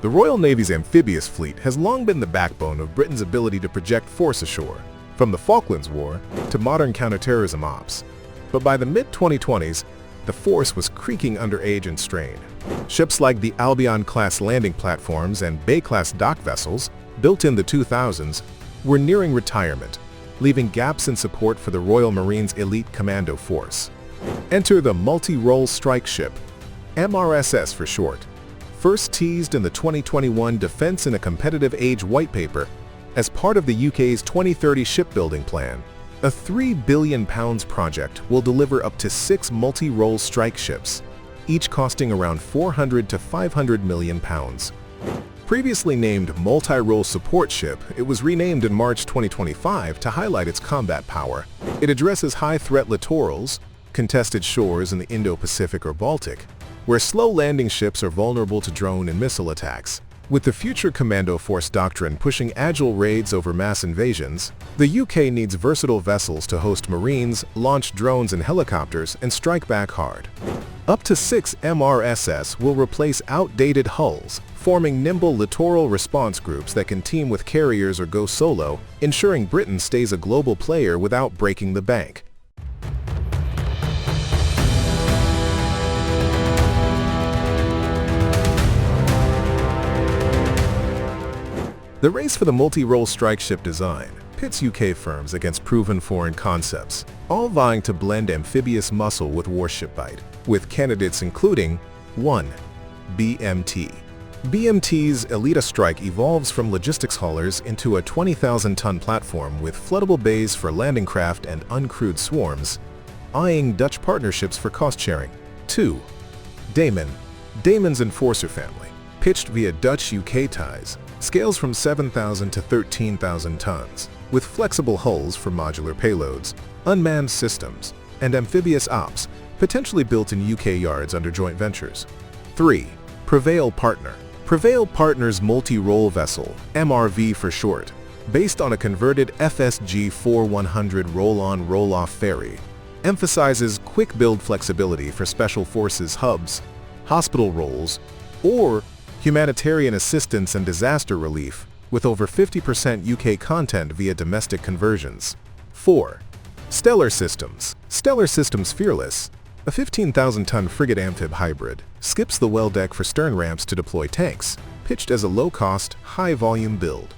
The Royal Navy's amphibious fleet has long been the backbone of Britain's ability to project force ashore, from the Falklands War to modern counter-terrorism ops. But by the mid-2020s, the force was creaking under age and strain. Ships like the Albion-class landing platforms and Bay-class dock vessels, built in the 2000s, were nearing retirement, leaving gaps in support for the Royal Marine's elite Commando Force. Enter the multi-role strike ship, MRSS for short, first teased in the 2021 Defence in a Competitive Age White Paper as part of the UK's 2030 shipbuilding plan. A £3 billion project will deliver up to 6 multi-role strike ships, each costing around £400 to £500 million. Previously named Multi-Role Support Ship, it was renamed in March 2025 to highlight its combat power. It addresses high-threat littorals, contested shores in the Indo-Pacific or Baltic, where slow landing ships are vulnerable to drone and missile attacks. With the future Commando Force doctrine pushing Agile raids over mass invasions, the UK needs versatile vessels to host Marines, launch drones and helicopters, and strike back hard. Up to 6 MRSS will replace outdated hulls, forming nimble littoral response groups that can team with carriers or go solo, ensuring Britain stays a global player without breaking the bank. The race for the multi-role strike ship design pits UK firms against proven foreign concepts, all vying to blend amphibious muscle with warship bite, with candidates including 1. BMT. BMT's Elita Strike evolves from logistics haulers into a 20,000-ton platform with floodable bays for landing craft and uncrewed swarms, eyeing Dutch partnerships for cost-sharing. 2. Damen. Damon's Enforcer family, pitched via Dutch-UK ties, scales from 7,000 to 13,000 tons, with flexible hulls for modular payloads, unmanned systems, and amphibious ops, potentially built in UK yards under joint ventures. 3. Prevail Partner. Prevail Partner's multi-role vessel, MRV for short, based on a converted FSG 4100 roll-on roll-off ferry, emphasizes quick build flexibility for special forces hubs, hospital roles, or humanitarian assistance and disaster relief, with over 50% UK content via domestic conversions. 4. Stellar Systems. Stellar Systems Fearless, a 15,000-ton frigate amphib hybrid, skips the well deck for stern ramps to deploy tanks, pitched as a low-cost, high-volume build.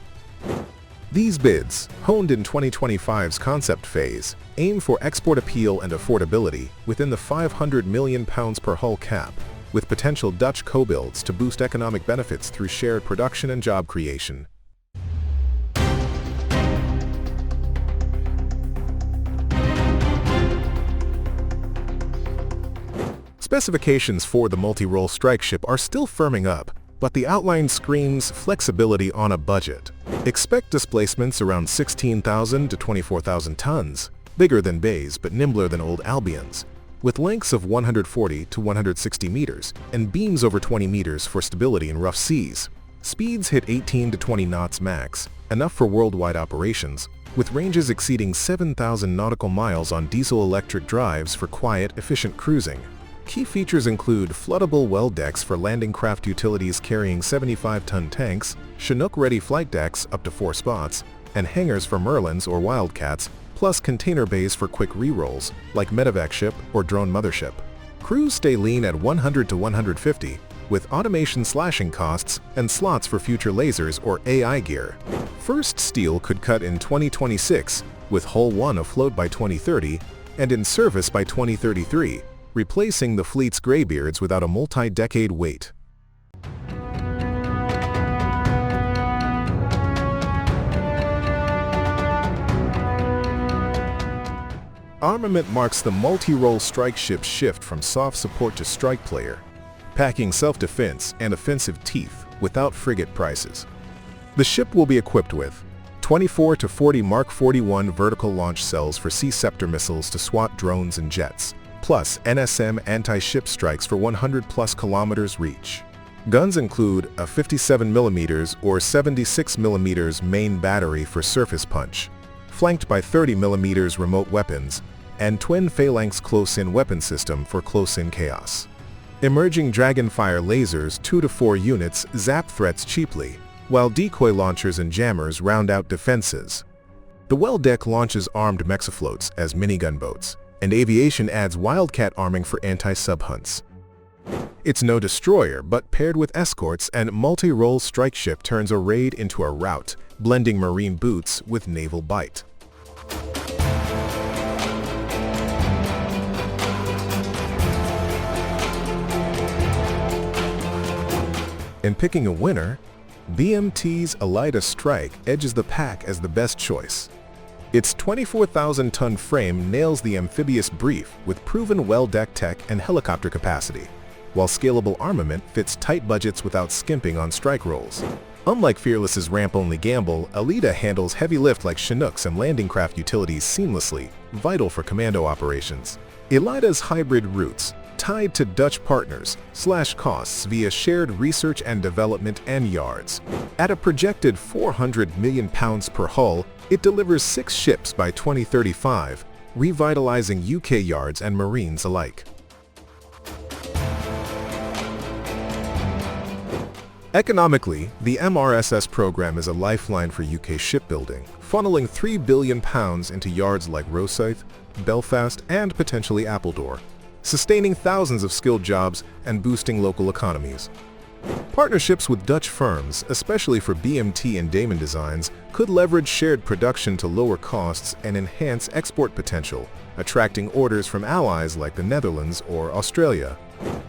These bids, honed in 2025's concept phase, aim for export appeal and affordability within the £500 million per hull cap, with potential Dutch co-builds to boost economic benefits through shared production and job creation. Specifications for the multi-role strike ship are still firming up, but the outline screams flexibility on a budget. Expect displacements around 16,000 to 24,000 tons, bigger than bays but nimbler than old Albions, with lengths of 140 to 160 meters and beams over 20 meters for stability in rough seas. Speeds hit 18 to 20 knots max, enough for worldwide operations, with ranges exceeding 7,000 nautical miles on diesel-electric drives for quiet, efficient cruising. Key features include floodable well decks for landing craft utilities carrying 75-ton tanks, Chinook-ready flight decks up to 4 spots, and hangars for Merlins or Wildcats, plus container bays for quick re-rolls, like medevac ship or drone mothership. Crews stay lean at 100 to 150, with automation slashing costs and slots for future lasers or AI gear. First steel could cut in 2026, with Hull 1 afloat by 2030, and in service by 2033, replacing the fleet's graybeards without a multi-decade wait. Armament marks the multi-role strike ship's shift from soft support to strike player, packing self-defense and offensive teeth without frigate prices. The ship will be equipped with 24 to 40 Mark 41 vertical launch cells for Sea Scepter missiles to swat drones and jets, plus NSM anti-ship strikes for 100-plus kilometers reach. Guns include a 57mm or 76mm main battery for surface punch, flanked by 30mm remote weapons, and twin phalanx close-in weapon system for close-in chaos. Emerging Dragonfire lasers 2 to 4 units zap threats cheaply, while decoy launchers and jammers round out defenses. The Well deck launches armed mexafloats as minigun boats, and aviation adds Wildcat arming for anti-sub hunts. It's no destroyer, but paired with escorts and multi-role strike ship turns a raid into a rout, blending marine boots with naval bite. In picking a winner, BMT's Alida Strike edges the pack as the best choice. Its 24,000-ton frame nails the amphibious brief with proven well-deck tech and helicopter capacity, while scalable armament fits tight budgets without skimping on strike rolls. Unlike Fearless's ramp-only gamble, Alida handles heavy lift like Chinooks and landing craft utilities seamlessly, vital for commando operations. Alida's hybrid routes, tied to Dutch partners, slash costs via shared research and development and yards. At a projected £400 million per hull, it delivers 6 ships by 2035, revitalizing UK yards and Marines alike. Economically, the MRSS program is a lifeline for UK shipbuilding, funneling £3 billion into yards like Rosyth, Belfast, and potentially Appledore, sustaining thousands of skilled jobs and boosting local economies. Partnerships with Dutch firms, especially for BMT and Damon designs, could leverage shared production to lower costs and enhance export potential, attracting orders from allies like the Netherlands or Australia.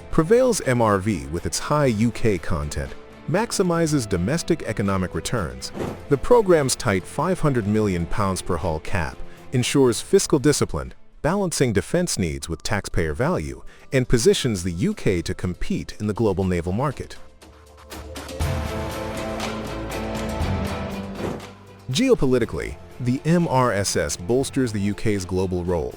Prevail's MRV, with its high UK content, maximizes domestic economic returns. The program's tight £500 million per hull cap ensures fiscal discipline, balancing defense needs with taxpayer value, and positions the UK to compete in the global naval market. Geopolitically, the MRSS bolsters the UK's global role,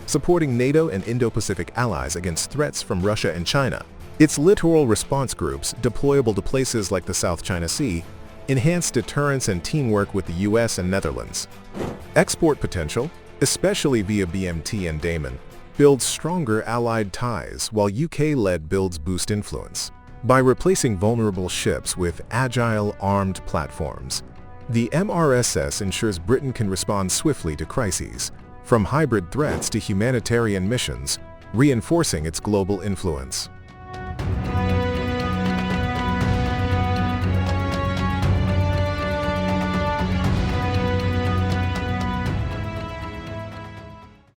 supporting NATO and Indo-Pacific allies against threats from Russia and China. Its littoral response groups, deployable to places like the South China Sea, enhance deterrence and teamwork with the US and Netherlands. Export potential, especially via BMT and Damon, builds stronger allied ties, while UK-led builds boost influence. By replacing vulnerable ships with agile, armed platforms, the MRSS ensures Britain can respond swiftly to crises, from hybrid threats to humanitarian missions, reinforcing its global influence.